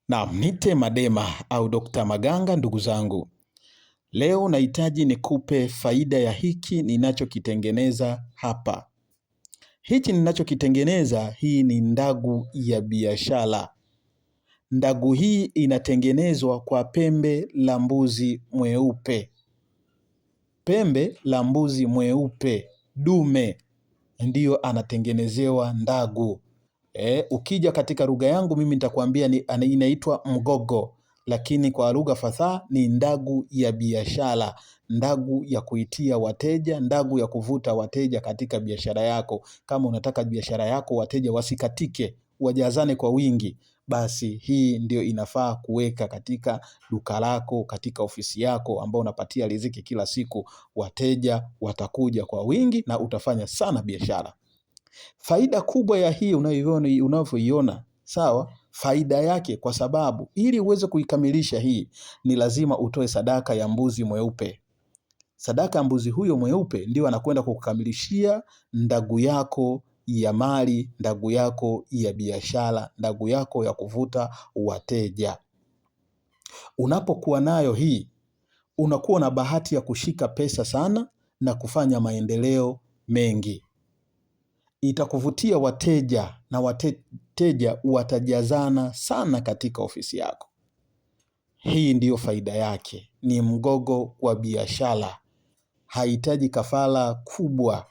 Naam, nite Madema au Dr. Maganga ndugu zangu. Leo nahitaji nikupe faida ya hiki ninachokitengeneza hapa. Hiki ninachokitengeneza, hii ni ndagu ya biashara. Ndagu hii inatengenezwa kwa pembe la mbuzi mweupe. Pembe la mbuzi mweupe dume ndiyo anatengenezewa ndagu. Ukija katika lugha yangu mimi nitakwambia inaitwa mgogo, lakini kwa lugha fasaha ni ndagu ya biashara, ndagu ya kuitia wateja, ndagu ya kuvuta wateja katika biashara yako. Kama unataka biashara yako wateja wasikatike, wajazane kwa wingi, basi hii ndio inafaa kuweka katika duka lako, katika ofisi yako ambao unapatia riziki kila siku. Wateja watakuja kwa wingi na utafanya sana biashara. Faida kubwa ya hii unavyoiona, sawa, faida yake, kwa sababu ili uweze kuikamilisha hii ni lazima utoe sadaka ya mbuzi mweupe. Sadaka ya mbuzi huyo mweupe ndio anakwenda kukukamilishia ndagu yako ya mali, ndagu yako ya biashara, ndagu yako ya kuvuta wateja. Unapokuwa nayo hii, unakuwa na bahati ya kushika pesa sana na kufanya maendeleo mengi. Itakuvutia wateja na wateja watajazana sana katika ofisi yako. Hii ndiyo faida yake, ni mgogo wa biashara. Haihitaji kafara kubwa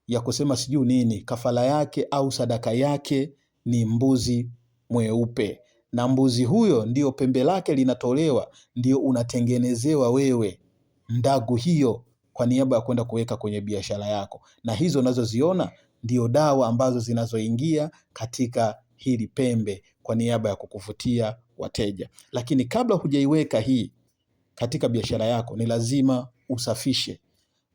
ya kusema sijui nini. Kafara yake au sadaka yake ni mbuzi mweupe, na mbuzi huyo ndio pembe lake linatolewa, ndio unatengenezewa wewe ndagu hiyo kwa niaba ya kwenda kuweka kwenye biashara yako. Na hizo unazoziona ndio dawa ambazo zinazoingia katika hili pembe kwa niaba ya kukuvutia wateja. Lakini kabla hujaiweka hii katika biashara yako ni lazima usafishe.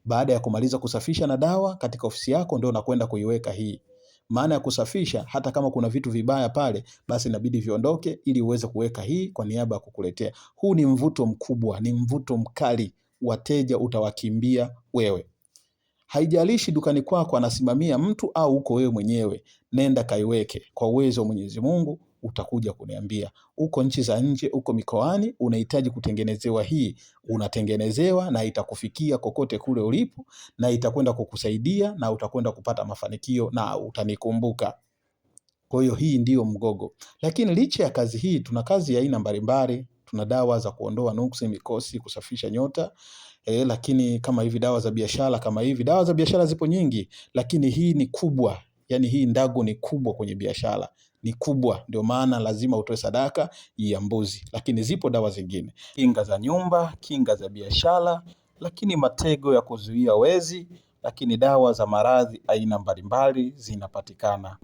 Baada ya kumaliza kusafisha na dawa katika ofisi yako ndio unakwenda kuiweka hii. Maana ya kusafisha, hata kama kuna vitu vibaya pale, basi inabidi viondoke ili uweze kuweka hii kwa niaba ya kukuletea. Huu ni mvuto mkubwa, ni mvuto mkali, wateja utawakimbia wewe. Haijalishi dukani kwako anasimamia mtu au uko wewe mwenyewe, nenda kaiweke. Kwa uwezo wa Mwenyezi Mungu utakuja kuniambia. Uko nchi za nje, uko mikoani, unahitaji kutengenezewa hii, unatengenezewa na itakufikia kokote kule ulipo, na itakwenda kukusaidia na utakwenda kupata mafanikio na utanikumbuka. Kwa hiyo hii ndiyo mgogo. Lakini licha ya kazi hii, tuna kazi ya aina mbalimbali. Tuna dawa za kuondoa nuksi, mikosi, kusafisha nyota. Lakini kama hivi dawa za biashara, kama hivi dawa za biashara zipo nyingi, lakini hii ni kubwa. Yani hii ndagu ni kubwa kwenye biashara, ni kubwa, ndio maana lazima utoe sadaka ya mbuzi. Lakini zipo dawa zingine, kinga za nyumba, kinga za biashara, lakini matego ya kuzuia wezi, lakini dawa za maradhi aina mbalimbali zinapatikana.